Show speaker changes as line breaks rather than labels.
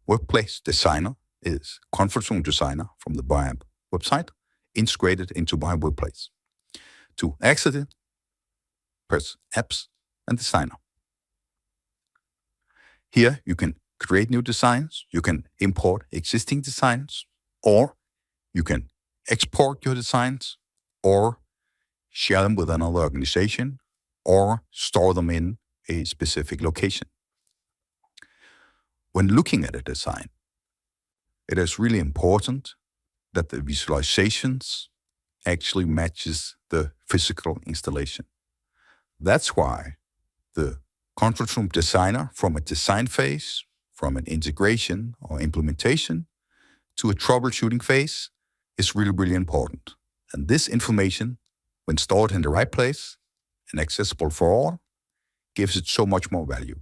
Workplace Designer is conference room designer from the Biamp website integrated into Biamp Workplace. To access it, press Apps and Designer. Here you can create new designs, you can import existing designs, or you can export your designs, or share them with another organization, or store them in a specific location. When looking at a design, it is really important that the visualizations actually matches the physical installation. That's why the conference room designer, from a design phase, from an integration or implementation to a troubleshooting phase, is really, really important. And this information, when stored in the right place and accessible for all, gives it so much more value.